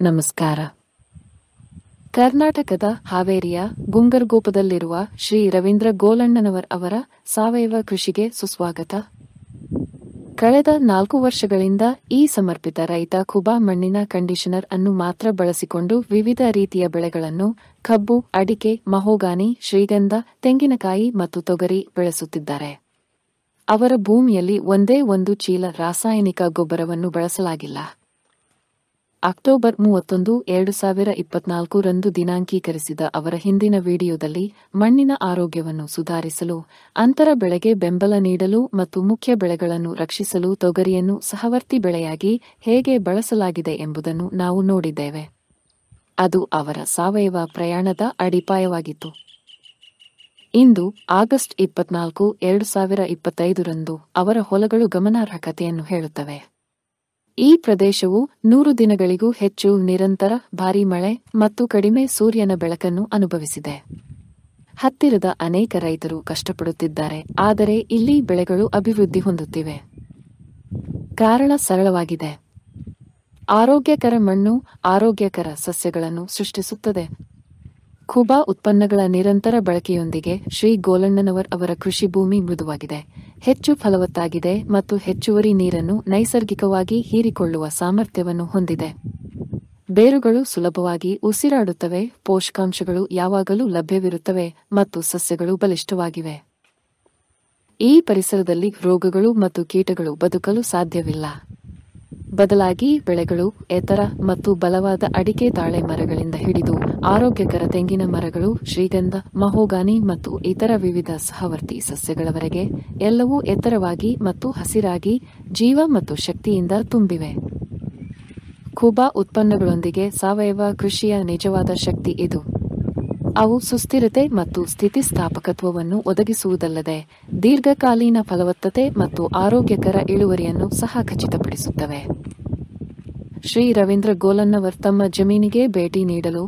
ನಮಸ್ಕಾರ. ಕರ್ನಾಟಕದ ಹಾವೇರಿಯ ಗುಂಗರಗೋಪದಲ್ಲಿರುವ ಶ್ರೀ ರವೀಂದ್ರ ಗೋಲಣ್ಣನವರ್ ಅವರ ಸಾವಯವ ಕೃಷಿಗೆ ಸುಸ್ವಾಗತ. ಕಳೆದ 4 ವರ್ಷಗಳಿಂದ ಈ ಸಮರ್ಪಿತ ರೈತ ಖುಬಾ ಮಣ್ಣಿನ ಕಂಡೀಷನರ್ ಅನ್ನು ಮಾತ್ರ ಬಳಸಿಕೊಂಡು ವಿವಿಧ ರೀತಿಯ ಬೆಳೆಗಳನ್ನು ಕಬ್ಬು, ಅಡಿಕೆ, ಮಹೋಗಾನಿ, ಶ್ರೀಗಂಧ, ತೆಂಗಿನಕಾಯಿ ಮತ್ತು ತೊಗರಿ ಬೆಳೆಸುತ್ತಿದ್ದಾರೆ. ಅವರ ಭೂಮಿಯಲ್ಲಿ ಒಂದೇ ಒಂದು ಚೀಲ ರಾಸಾಯನಿಕ ಗೊಬ್ಬರವನ್ನು ಬಳಸಲಾಗಿಲ್ಲ. ಅಕ್ಟೋಬರ್ 31, 2024 ರಂದು ದಿನಾಂಕೀಕರಿಸಿದ ಅವರ ಹಿಂದಿನ ವಿಡಿಯೋದಲ್ಲಿ ಮಣ್ಣಿನ ಆರೋಗ್ಯವನ್ನು ಸುಧಾರಿಸಲು, ಅಂತರ ಬೆಳೆಗೆ ಬೆಂಬಲ ನೀಡಲು ಮತ್ತು ಮುಖ್ಯ ಬೆಳೆಗಳನ್ನು ರಕ್ಷಿಸಲು ತೊಗರಿಯನ್ನು ಸಹವರ್ತಿ ಬೆಳೆಯಾಗಿ ಹೇಗೆ ಬಳಸಲಾಗಿದೆ ಎಂಬುದನ್ನು ನಾವು ನೋಡಿದ್ದೇವೆ. ಅದು ಅವರ ಸಾವಯವ ಪ್ರಯಾಣದ ಅಡಿಪಾಯವಾಗಿತ್ತು. ಇಂದು ಆಗಸ್ಟ್ 24, 2025 ರಂದು ಅವರ ಹೊಲಗಳು ಗಮನಾರ್ಹ ಕಥೆಯನ್ನು ಹೇಳುತ್ತವೆ. ಈ ಪ್ರದೇಶವು 100 ದಿನಗಳಿಗೂ ಹೆಚ್ಚು ನಿರಂತರ ಭಾರೀ ಮಳೆ ಮತ್ತು ಕಡಿಮೆ ಸೂರ್ಯನ ಬೆಳಕನ್ನು ಅನುಭವಿಸಿದೆ. ಹತ್ತಿರದ ಅನೇಕ ರೈತರು ಕಷ್ಟಪಡುತ್ತಿದ್ದಾರೆ, ಆದರೆ ಇಲ್ಲಿ ಬೆಳೆಗಳು ಅಭಿವೃದ್ಧಿ ಹೊಂದುತ್ತಿವೆ. ಕಾರಣ ಸರಳವಾಗಿದೆ. ಆರೋಗ್ಯಕರ ಮಣ್ಣು ಆರೋಗ್ಯಕರ ಸಸ್ಯಗಳನ್ನು ಸೃಷ್ಟಿಸುತ್ತದೆ. ಖುಬಾ ಉತ್ಪನ್ನಗಳ ನಿರಂತರ ಬಳಕೆಯೊಂದಿಗೆ ಶ್ರೀ ಗೋಲಣ್ಣನವರ್ ಅವರ ಕೃಷಿ ಭೂಮಿ ಮೃದುವಾಗಿದೆ, ಹೆಚ್ಚು ಫಲವತ್ತಾಗಿದೆ ಮತ್ತು ಹೆಚ್ಚುವರಿ ನೀರನ್ನು ನೈಸರ್ಗಿಕವಾಗಿ ಹೀರಿಕೊಳ್ಳುವ ಸಾಮರ್ಥ್ಯವನ್ನು ಹೊಂದಿದೆ. ಬೇರುಗಳು ಸುಲಭವಾಗಿ ಉಸಿರಾಡುತ್ತವೆ, ಪೋಷಕಾಂಶಗಳು ಯಾವಾಗಲೂ ಲಭ್ಯವಿರುತ್ತವೆ ಮತ್ತು ಸಸ್ಯಗಳು ಬಲಿಷ್ಠವಾಗಿವೆ. ಈ ಪರಿಸರದಲ್ಲಿ ರೋಗಗಳು ಮತ್ತು ಕೀಟಗಳು ಬದುಕಲು ಸಾಧ್ಯವಿಲ್ಲ. ಬದಲಾಗಿ ಬೆಳೆಗಳು ಎತ್ತರ ಮತ್ತು ಬಲವಾದ ಅಡಿಕೆ, ತಾಳೆ ಮರಗಳಿಂದ ಹಿಡಿದು ಆರೋಗ್ಯಕರ ತೆಂಗಿನ ಮರಗಳು, ಶ್ರೀಗಂಧ, ಮಹೋಗಾನಿ ಮತ್ತು ಇತರ ವಿವಿಧ ಸಹವರ್ತಿ ಸಸ್ಯಗಳವರೆಗೆ ಎಲ್ಲವೂ ಎತ್ತರವಾಗಿ ಮತ್ತು ಹಸಿರಾಗಿ ಜೀವ ಮತ್ತು ಶಕ್ತಿಯಿಂದ ತುಂಬಿವೆ. ಖುಬಾ ಉತ್ಪನ್ನಗಳೊಂದಿಗೆ ಸಾವಯವ ಕೃಷಿಯ ನಿಜವಾದ ಶಕ್ತಿ ಇದು. ಅವು ಸುಸ್ಥಿರತೆ ಮತ್ತು ಸ್ಥಿತಿಸ್ಥಾಪಕತ್ವವನ್ನು ಒದಗಿಸುವುದಲ್ಲದೆ ದೀರ್ಘಕಾಲೀನ ಫಲವತ್ತತೆ ಮತ್ತು ಆರೋಗ್ಯಕರ ಇಳುವರಿಯನ್ನು ಸಹ ಖಚಿತಪಡಿಸುತ್ತವೆ. ಶ್ರೀ ರವೀಂದ್ರ ಗೋಲಣ್ಣನವರ್ ತಮ್ಮ ಜಮೀನಿಗೆ ಭೇಟಿ ನೀಡಲು,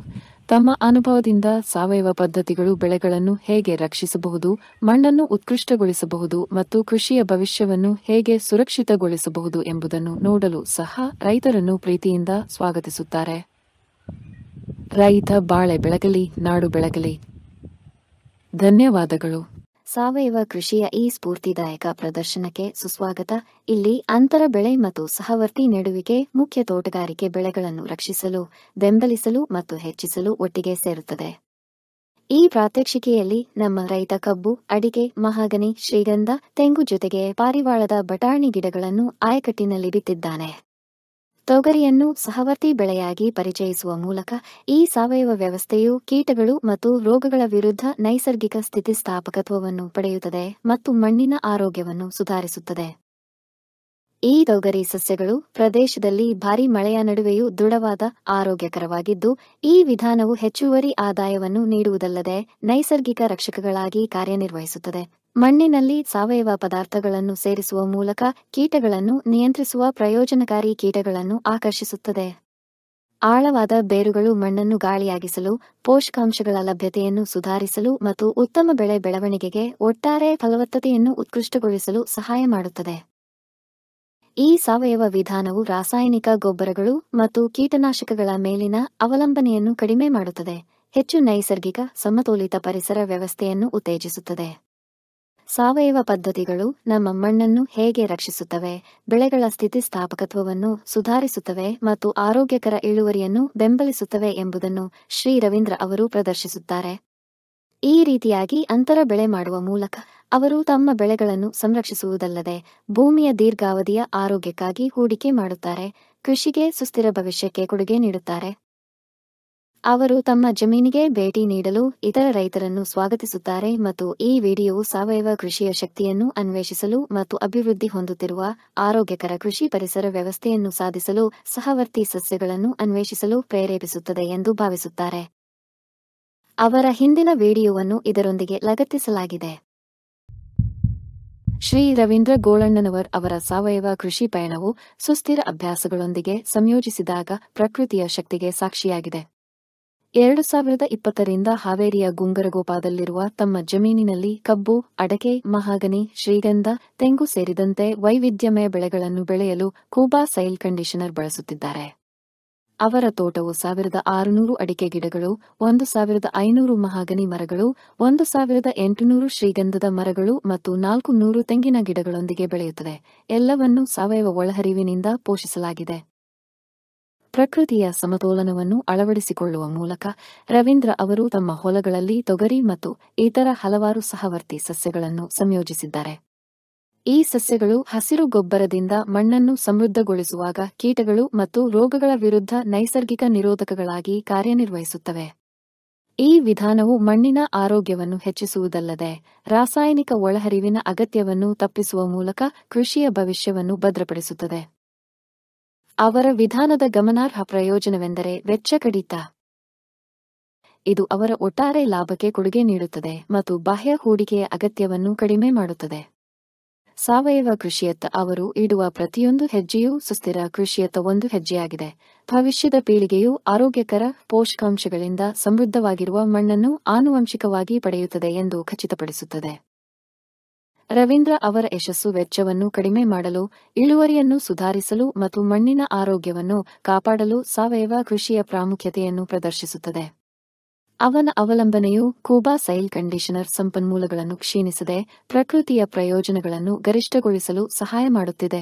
ತಮ್ಮ ಅನುಭವದಿಂದ ಸಾವಯವ ಪದ್ಧತಿಗಳು ಬೆಳೆಗಳನ್ನು ಹೇಗೆ ರಕ್ಷಿಸಬಹುದು, ಮಣ್ಣನ್ನು ಉತ್ಕೃಷ್ಟಗೊಳಿಸಬಹುದು ಮತ್ತು ಕೃಷಿಯ ಭವಿಷ್ಯವನ್ನು ಹೇಗೆ ಸುರಕ್ಷಿತಗೊಳಿಸಬಹುದು ಎಂಬುದನ್ನು ನೋಡಲು ಸಹ ರೈತರನ್ನು ಪ್ರೀತಿಯಿಂದ ಸ್ವಾಗತಿಸುತ್ತಾರೆ. ರೈತ ಬಾಳೆ ಬೆಳಗಲಿ, ನಾಡು ಬೆಳಗಲಿ. ಧನ್ಯವಾದಗಳು. ಸಾವಯವ ಕೃಷಿಯ ಈ ಸ್ಫೂರ್ತಿದಾಯಕ ಪ್ರದರ್ಶನಕ್ಕೆ ಸುಸ್ವಾಗತ. ಇಲ್ಲಿ ಅಂತರ ಬೆಳೆ ಮತ್ತು ಸಹವರ್ತಿ ನೆಡುವಿಕೆ ಮುಖ್ಯ ತೋಟಗಾರಿಕೆ ಬೆಳೆಗಳನ್ನು ರಕ್ಷಿಸಲು, ಬೆಂಬಲಿಸಲು ಮತ್ತು ಹೆಚ್ಚಿಸಲು ಒಟ್ಟಿಗೆ ಸೇರುತ್ತದೆ. ಈ ಪ್ರಾತ್ಯಕ್ಷಿಕೆಯಲ್ಲಿ ನಮ್ಮ ರೈತ ಕಬ್ಬು, ಅಡಿಕೆ, ಮಹಾಗನಿ, ಶ್ರೀಗಂಧ, ತೆಂಗು ಜೊತೆಗೆ ಪಾರಿವಾಳದ ಬಟಾಣಿ ಗಿಡಗಳನ್ನು ಆಯಕಟ್ಟಿನಲ್ಲಿ ಬಿತ್ತಿದ್ದಾನೆ. ತೊಗರಿಯನ್ನು ಸಹವರ್ತಿ ಬೆಳೆಯಾಗಿ ಪರಿಚಯಿಸುವ ಮೂಲಕ ಈ ಸಾವಯವ ವ್ಯವಸ್ಥೆಯು ಕೀಟಗಳು ಮತ್ತು ರೋಗಗಳ ವಿರುದ್ಧ ನೈಸರ್ಗಿಕ ಸ್ಥಿತಿಸ್ಥಾಪಕತ್ವವನ್ನು ಪಡೆಯುತ್ತದೆ ಮತ್ತು ಮಣ್ಣಿನ ಆರೋಗ್ಯವನ್ನು ಸುಧಾರಿಸುತ್ತದೆ. ಈ ತೊಗರಿ ಸಸ್ಯಗಳು ಪ್ರದೇಶದಲ್ಲಿ ಭಾರೀ ಮಳೆಯ ನಡುವೆಯೂ ದೃಢವಾದ, ಆರೋಗ್ಯಕರವಾಗಿದ್ದು, ಈ ವಿಧಾನವು ಹೆಚ್ಚುವರಿ ಆದಾಯವನ್ನು ನೀಡುವುದಲ್ಲದೆ ನೈಸರ್ಗಿಕ ರಕ್ಷಕಗಳಾಗಿ ಕಾರ್ಯನಿರ್ವಹಿಸುತ್ತದೆ. ಮಣ್ಣಿನಲ್ಲಿ ಸಾವಯವ ಪದಾರ್ಥಗಳನ್ನು ಸೇರಿಸುವ ಮೂಲಕ ಕೀಟಗಳನ್ನು ನಿಯಂತ್ರಿಸುವ ಪ್ರಯೋಜನಕಾರಿ ಕೀಟಗಳನ್ನು ಆಕರ್ಷಿಸುತ್ತದೆ. ಆಳವಾದ ಬೇರುಗಳು ಮಣ್ಣನ್ನು ಗಾಳಿಯಾಗಿಸಲು, ಪೋಷಕಾಂಶಗಳ ಲಭ್ಯತೆಯನ್ನು ಸುಧಾರಿಸಲು ಮತ್ತು ಉತ್ತಮ ಬೆಳೆ ಬೆಳವಣಿಗೆಗೆ ಒಟ್ಟಾರೆ ಫಲವತ್ತತೆಯನ್ನು ಉತ್ಕೃಷ್ಟಗೊಳಿಸಲು ಸಹಾಯ ಮಾಡುತ್ತದೆ. ಈ ಸಾವಯವ ವಿಧಾನವು ರಾಸಾಯನಿಕ ಗೊಬ್ಬರಗಳು ಮತ್ತು ಕೀಟನಾಶಕಗಳ ಮೇಲಿನ ಅವಲಂಬನೆಯನ್ನು ಕಡಿಮೆ ಮಾಡುತ್ತದೆ, ಹೆಚ್ಚು ನೈಸರ್ಗಿಕ, ಸಮತೋಲಿತ ಪರಿಸರ ವ್ಯವಸ್ಥೆಯನ್ನು ಉತ್ತೇಜಿಸುತ್ತದೆ. ಸಾವಯವ ಪದ್ಧತಿಗಳು ನಮ್ಮ ಮಣ್ಣನ್ನು ಹೇಗೆ ರಕ್ಷಿಸುತ್ತವೆ, ಬೆಳೆಗಳ ಸ್ಥಿತಿಸ್ಥಾಪಕತ್ವವನ್ನು ಸುಧಾರಿಸುತ್ತವೆ ಮತ್ತು ಆರೋಗ್ಯಕರ ಇಳುವರಿಯನ್ನು ಬೆಂಬಲಿಸುತ್ತವೆ ಎಂಬುದನ್ನು ಶ್ರೀ ರವೀಂದ್ರ ಅವರು ಪ್ರದರ್ಶಿಸುತ್ತಾರೆ. ಈ ರೀತಿಯಾಗಿ ಅಂತರ ಬೆಳೆ ಮಾಡುವ ಮೂಲಕ ಅವರು ತಮ್ಮ ಬೆಳೆಗಳನ್ನು ಸಂರಕ್ಷಿಸುವುದಲ್ಲದೆ ಭೂಮಿಯ ದೀರ್ಘಾವಧಿಯ ಆರೋಗ್ಯಕ್ಕಾಗಿ ಹೂಡಿಕೆ ಮಾಡುತ್ತಾರೆ, ಕೃಷಿಗೆ ಸುಸ್ಥಿರ ಭವಿಷ್ಯಕ್ಕೆ ಕೊಡುಗೆ ನೀಡುತ್ತಾರೆ. ಅವರು ತಮ್ಮ ಜಮೀನಿಗೆ ಭೇಟಿ ನೀಡಲು ಇತರ ರೈತರನ್ನು ಸ್ವಾಗತಿಸುತ್ತಾರೆ ಮತ್ತು ಈ ವಿಡಿಯೋವು ಸಾವಯವ ಕೃಷಿಯ ಶಕ್ತಿಯನ್ನು ಅನ್ವೇಷಿಸಲು ಮತ್ತು ಅಭಿವೃದ್ಧಿ ಹೊಂದುತ್ತಿರುವ ಆರೋಗ್ಯಕರ ಕೃಷಿ ಪರಿಸರ ವ್ಯವಸ್ಥೆಯನ್ನು ಸಾಧಿಸಲು ಸಹವರ್ತಿ ಸಸ್ಯಗಳನ್ನು ಅನ್ವೇಷಿಸಲು ಪ್ರೇರೇಪಿಸುತ್ತದೆ ಎಂದು ಭಾವಿಸುತ್ತಾರೆ. ಅವರ ಹಿಂದಿನ ವಿಡಿಯೋವನ್ನು ಇದರೊಂದಿಗೆ ಲಗತ್ತಿಸಲಾಗಿದೆ. ಶ್ರೀ ರವೀಂದ್ರ ಗೋಲಣ್ಣನವರ್ ಅವರ ಸಾವಯವ ಕೃಷಿ ಪಯಣವು ಸುಸ್ಥಿರ ಅಭ್ಯಾಸಗಳೊಂದಿಗೆ ಸಂಯೋಜಿಸಿದಾಗ ಪ್ರಕೃತಿಯ ಶಕ್ತಿಗೆ ಸಾಕ್ಷಿಯಾಗಿದೆ. 2020 ರಿಂದ ಹಾವೇರಿಯ ಗುಂಗರಗೋಪದಲ್ಲಿರುವ ತಮ್ಮ ಜಮೀನಿನಲ್ಲಿ ಕಬ್ಬು, ಅಡಕೆ, ಮಹಾಗನಿ, ಶ್ರೀಗಂಧ, ತೆಂಗು ಸೇರಿದಂತೆ ವೈವಿಧ್ಯಮಯ ಬೆಳೆಗಳನ್ನು ಬೆಳೆಯಲು ಖುಬಾ ಸಾಯಿಲ್ ಕಂಡೀಷನರ್ ಬಳಸುತ್ತಿದ್ದಾರೆ. ಅವರ ತೋಟವು 1600 ಅಡಿಕೆ ಗಿಡಗಳು, 1500 ಮಹಾಗನಿ ಮರಗಳು, 1800 ಶ್ರೀಗಂಧದ ಮರಗಳು ಮತ್ತು 400 ತೆಂಗಿನ ಗಿಡಗಳೊಂದಿಗೆ ಬೆಳೆಯುತ್ತದೆ. ಎಲ್ಲವನ್ನೂ ಸಾವಯವ ಒಳಹರಿವಿನಿಂದ ಪೋಷಿಸಲಾಗಿದೆ. ಪ್ರಕೃತಿಯ ಸಮತೋಲನವನ್ನು ಅಳವಡಿಸಿಕೊಳ್ಳುವ ಮೂಲಕ ರವೀಂದ್ರ ಅವರು ತಮ್ಮ ಹೊಲಗಳಲ್ಲಿ ತೊಗರಿ ಮತ್ತು ಇತರ ಹಲವಾರು ಸಹವರ್ತಿ ಸಸ್ಯಗಳನ್ನು ಸಂಯೋಜಿಸಿದ್ದಾರೆ. ಈ ಸಸ್ಯಗಳು ಹಸಿರು ಗೊಬ್ಬರದಿಂದ ಮಣ್ಣನ್ನು ಸಮೃದ್ಧಗೊಳಿಸುವಾಗ ಕೀಟಗಳು ಮತ್ತು ರೋಗಗಳ ವಿರುದ್ಧ ನೈಸರ್ಗಿಕ ನಿರೋಧಕಗಳಾಗಿ ಕಾರ್ಯನಿರ್ವಹಿಸುತ್ತವೆ. ಈ ವಿಧಾನವು ಮಣ್ಣಿನ ಆರೋಗ್ಯವನ್ನು ಹೆಚ್ಚಿಸುವುದಲ್ಲದೆ ರಾಸಾಯನಿಕ ಒಳಹರಿವಿನ ಅಗತ್ಯವನ್ನು ತಪ್ಪಿಸುವ ಮೂಲಕ ಕೃಷಿಯ ಭವಿಷ್ಯವನ್ನು ಭದ್ರಪಡಿಸುತ್ತದೆ. ಅವರ ವಿಧಾನದ ಗಮನಾರ್ಹ ಪ್ರಯೋಜನವೆಂದರೆ ವೆಚ್ಚ ಕಡಿತ. ಇದು ಅವರ ಒಟ್ಟಾರೆ ಲಾಭಕ್ಕೆ ಕೊಡುಗೆ ನೀಡುತ್ತದೆ ಮತ್ತು ಬಾಹ್ಯ ಹೂಡಿಕೆಯ ಅಗತ್ಯವನ್ನು ಕಡಿಮೆ ಮಾಡುತ್ತದೆ. ಸಾವಯವ ಕೃಷಿಯತ್ತ ಅವರು ಇಡುವ ಪ್ರತಿಯೊಂದು ಹೆಜ್ಜೆಯೂ ಸುಸ್ಥಿರ ಕೃಷಿಯತ್ತ ಒಂದು ಹೆಜ್ಜೆಯಾಗಿದೆ. ಭವಿಷ್ಯದ ಪೀಳಿಗೆಯು ಆರೋಗ್ಯಕರ ಪೋಷಕಾಂಶಗಳಿಂದ ಸಮೃದ್ಧವಾಗಿರುವ ಮಣ್ಣನ್ನು ಆನುವಂಶಿಕವಾಗಿ ಪಡೆಯುತ್ತದೆ ಎಂದು ಖಚಿತಪಡಿಸುತ್ತದೆ. ರವೀಂದ್ರ ಅವರ ಯಶಸ್ಸು ವೆಚ್ಚವನ್ನು ಕಡಿಮೆ ಮಾಡಲು, ಇಳುವರಿಯನ್ನು ಸುಧಾರಿಸಲು ಮತ್ತು ಮಣ್ಣಿನ ಆರೋಗ್ಯವನ್ನು ಕಾಪಾಡಲು ಸಾವಯವ ಕೃಷಿಯ ಪ್ರಾಮುಖ್ಯತೆಯನ್ನು ಪ್ರದರ್ಶಿಸುತ್ತದೆ. ಅವನ ಅವಲಂಬನೆಯು ಕೂಬಾ ಸೈಲ್ ಕಂಡೀಷನರ್ ಸಂಪನ್ಮೂಲಗಳನ್ನು ಕ್ಷೀಣಿಸದೆ ಪ್ರಕೃತಿಯ ಪ್ರಯೋಜನಗಳನ್ನು ಗರಿಷ್ಠಗೊಳಿಸಲು ಸಹಾಯ ಮಾಡುತ್ತಿದೆ.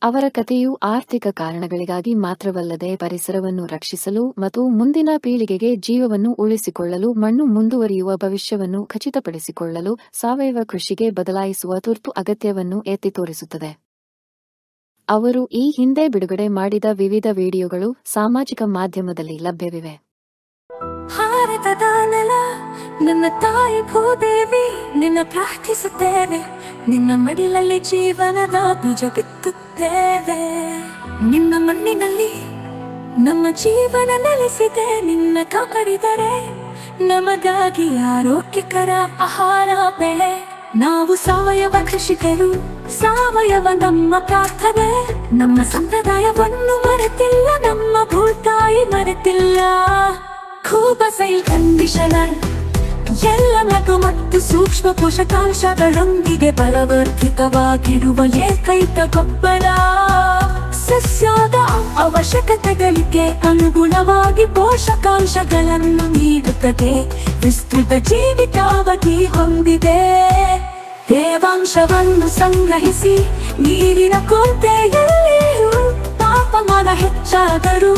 ಅವರ ಕಥೆಯು ಆರ್ಥಿಕ ಕಾರಣಗಳಿಗಾಗಿ ಮಾತ್ರವಲ್ಲದೆ ಪರಿಸರವನ್ನು ರಕ್ಷಿಸಲು ಮತ್ತು ಮುಂದಿನ ಪೀಳಿಗೆಗೆ ಜೀವವನ್ನು ಉಳಿಸಿಕೊಳ್ಳಲು ಮಣ್ಣು ಮುಂದುವರಿಯುವ ಭವಿಷ್ಯವನ್ನು ಖಚಿತಪಡಿಸಿಕೊಳ್ಳಲು ಸಾವಯವ ಕೃಷಿಗೆ ಬದಲಾಯಿಸುವ ತುರ್ತು ಅಗತ್ಯವನ್ನು ಎತ್ತಿ ತೋರಿಸುತ್ತದೆ. ಅವರು ಈ ಹಿಂದೆ ಬಿಡುಗಡೆ ಮಾಡಿದ ವಿವಿಧ ವಿಡಿಯೋಗಳು ಸಾಮಾಜಿಕ ಮಾಧ್ಯಮದಲ್ಲಿ ಲಭ್ಯವಿವೆ. ಭಾರತದ ನೆಲ ನನ್ನ ತಾಯಿ ಭೂದೇವಿ, ನಿನ್ನ ಪ್ರಾರ್ಥಿಸುತ್ತೇವೆ, ನಿನ್ನ ಮಡಿಲಲ್ಲಿ ಜೀವನದ ಬೀಜ ಬಿತ್ತುತ್ತೇವೆ. ನಿನ್ನ ಮಣ್ಣಿನಲ್ಲಿ ನಮ್ಮ ಜೀವನ ನೆಲೆಸಿದೆ, ನಿನ್ನ ಕಾಪಾಡಿದರೆ ನಮಗಾಗಿ ಆರೋಗ್ಯಕರ ಆಹಾರ ಬೆಳೆ. ನಾವು ಸಾವಯವ ಕೃಷಿಕರು, ಸಾವಯವ ನಮ್ಮ ಪ್ರಾರ್ಥನೆ. ನಮ್ಮ ಸಂಪ್ರದಾಯವನ್ನು ಮರೆತಿಲ್ಲ, ನಮ್ಮ ಭೂತಾಯಿ ಮರೆತಿಲ್ಲ. ಕೂಬಾ ಸೈಲ್ ಕಂಡೀಷನರ್ ಎಲ್ಲ ಲಘು ಮತ್ತು ಸೂಕ್ಷ್ಮ ಪೋಷಕಾಂಶಗಳೊಂದಿಗೆ ಬಲವರ್ಧಿತವಾಗಿರುವ ಏಕೈಕ ಗೊಬ್ಬರ. ಸಸ್ಯದ ಅವಶ್ಯಕತೆಗಳಿಗೆ ಅನುಗುಣವಾಗಿ ಪೋಷಕಾಂಶಗಳನ್ನು ನೀಡುತ್ತದೆ. ವಿಸ್ತೃತ ಜೀವಿತಾವಧಿ ಹೊಂದಿದೆ. ತೇವಾಂಶವನ್ನು ಸಂಗ್ರಹಿಸಿ ನೀರಿನ ಕೊರತೆಯಲ್ಲಿಯೂ ತಾಪಮಾನ ಹೆಚ್ಚಾದರೂ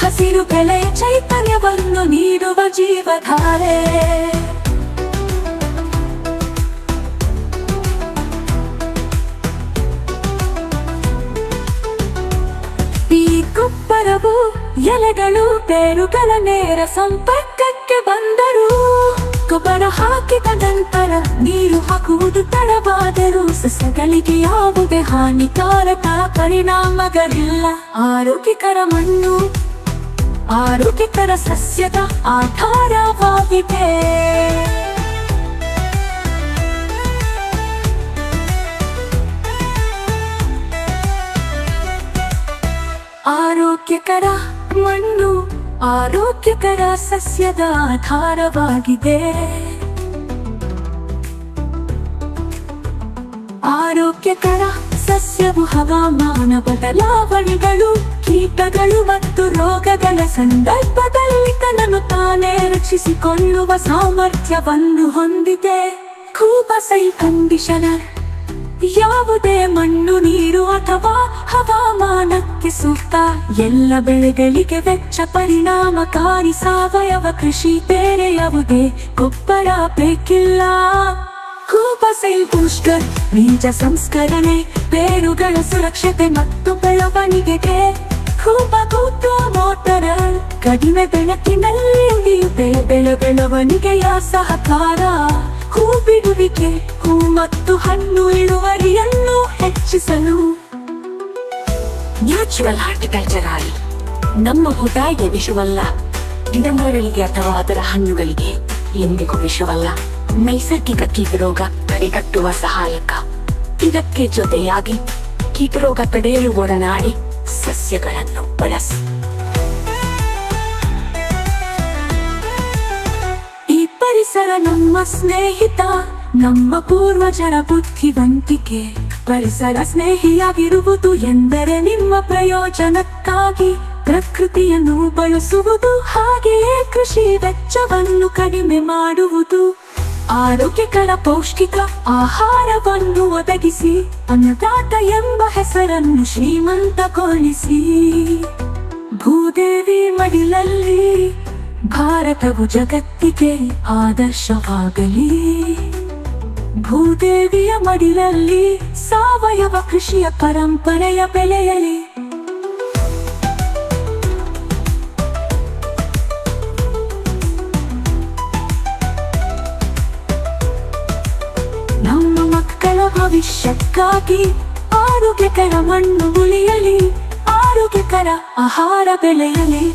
ಹಸಿರು ಬೆಳೆಯ ಚೈತನ್ಯವನ್ನು ನೀಡುವ ಜೀವಧಾರೆ. ಈ ಗೊಬ್ಬರವು ಎಲೆಗಳು ಬೇರುಗಳ ನೇರ ಸಂಪರ್ಕಕ್ಕೆ ಬಂದರೂ, ಗೊಬ್ಬರ ಹಾಕಿದ ನಂತರ ನೀರು ಹಾಕುವುದು ತಡವಾದರೂ ಸಸ್ಯಗಳಿಗೆ ಯಾವುದೇ ಹಾನಿಕಾರಕ ಪರಿಣಾಮಗಳಿಲ್ಲ. ಆರೋಗ್ಯಕರ ಮಣ್ಣು ಆರೋಗ್ಯಕರ ಸಸ್ಯದ ಆಧಾರವಾಗಿದೆ. ಆರೋಗ್ಯಕರ ಮಣ್ಣು ಆರೋಗ್ಯಕರ ಸಸ್ಯದ ಆಧಾರವಾಗಿದೆ. ಆರೋಗ್ಯಕರ ಸಸ್ಯವು ಹವಾಮಾನ ಬದಲಾವಣೆಗಳು, ಕೀಟಗಳು ಮತ್ತು ರೋಗಗಳ ಸಂದರ್ಭದಲ್ಲಿ ತನ್ನನ್ನು ತಾನೇ ರಕ್ಷಿಸಿಕೊಳ್ಳುವ ಸಾಮರ್ಥ್ಯವನ್ನು ಹೊಂದಿದೆ. ಕೂಬಾ ಸೈಲ್ ಕಂಡೀಷನರ್ ಯಾವುದೇ ಮಣ್ಣು, ನೀರು ಅಥವಾ ಹವಾಮಾನಕ್ಕೆ ಸೂಕ್ತ. ಎಲ್ಲ ಬೆಳೆಗಳಿಗೆ ವೆಚ್ಚ ಪರಿಣಾಮಕಾರಿ ಸಾವಯವ ಕೃಷಿ. ಬೇರೆ ಯಾವುದೇ ಗೊಬ್ಬರ ಬೇಕಿಲ್ಲ. ಕೂಬಾ ಸೈಲ್ ಬೂಸ್ಟರ್ ಬೀಜ ಸಂಸ್ಕರಣೆ, ಬೇರುಗಳ ಸುರಕ್ಷತೆ ಮತ್ತು ಬೆಳವಣಿಗೆಗೆ. ಕೂಬಾ ಕೂತು ಮೋಟರ ಕಡಿಮೆ ಬೆಳಕಿನಲ್ಲಿ ಉಳಿಯುತ್ತೆ ಬೆಳವಣಿಗೆಯ ಸಹಕಾರ. ಹೂ ಬಿಡುವಿಕೆ, ಹೂ ಮತ್ತು ಹಣ್ಣು ಇಳುವರಿಯನ್ನು ಹೆಚ್ಚಿಸಲು. ನ್ಯಾಚುರಲ್ ಹಾರ್ಟಿಕಲ್ಚರ್ ಆಯಿಲ್ ನಮ್ಮ ಭೂತಾಯಿಗೆ ವಿಷವಲ್ಲ, ಗಿಡಮರಗಳಿಗೆ ಅಥವಾ ಅದರ ಹಣ್ಣುಗಳಿಗೆ ಎಂದಿಗೂ ವಿಷವಲ್ಲ. ನೈಸರ್ಗಿಕ ಕೀಟರೋಗ ತಡೆಗಟ್ಟುವ ಸಹಾಯಕ. ಇದಕ್ಕೆ ಜೊತೆಯಾಗಿ ಕೀಟರೋಗ ತಡೆಯಲು ಒಡನಾಡಿ ಸಸ್ಯಗಳನ್ನು ಬಳಸಿ. ಈ ಪರಿಸರ ನಮ್ಮ ಸ್ನೇಹಿತ, ನಮ್ಮ ಪೂರ್ವಜರ ಬುದ್ಧಿವಂತಿಕೆ. ಪರಿಸರ ಸ್ನೇಹಿಯಾಗಿರುವುದು ಎಂದರೆ ನಿಮ್ಮ ಪ್ರಯೋಜನಕ್ಕಾಗಿ ಪ್ರಕೃತಿಯನ್ನು ಬಳಸುವುದು, ಹಾಗೆಯೇ ಕೃಷಿ ವೆಚ್ಚವನ್ನು ಕಡಿಮೆ ಮಾಡುವುದು. ಆರೋಗ್ಯಕರ ಪೌಷ್ಟಿಕ ಆಹಾರವನ್ನು ಒದಗಿಸಿ ಅನ್ನದಾತ ಎಂಬ ಹೆಸರನ್ನು ಶ್ರೀಮಂತಗೊಳಿಸಿ. ಭೂದೇವಿ ಮಡಿಲಲ್ಲಿ ಭಾರತವು ಜಗತ್ತಿಗೆ ಆದರ್ಶವಾಗಲಿ. ಭೂದೇವಿಯ ಮಡಿಲಲ್ಲಿ ಸಾವಯವ ಕೃಷಿಯ ಪರಂಪರೆಯ ಬೆಳೆಯಲಿ. ನಮ್ಮ ಮಕ್ಕಳ ಭವಿಷ್ಯಕ್ಕಾಗಿ ಆರೋಗ್ಯಕರ ಮಣ್ಣು ಉಳಿಯಲಿ, ಆರೋಗ್ಯಕರ ಆಹಾರ ಬೆಳೆಯಲಿ.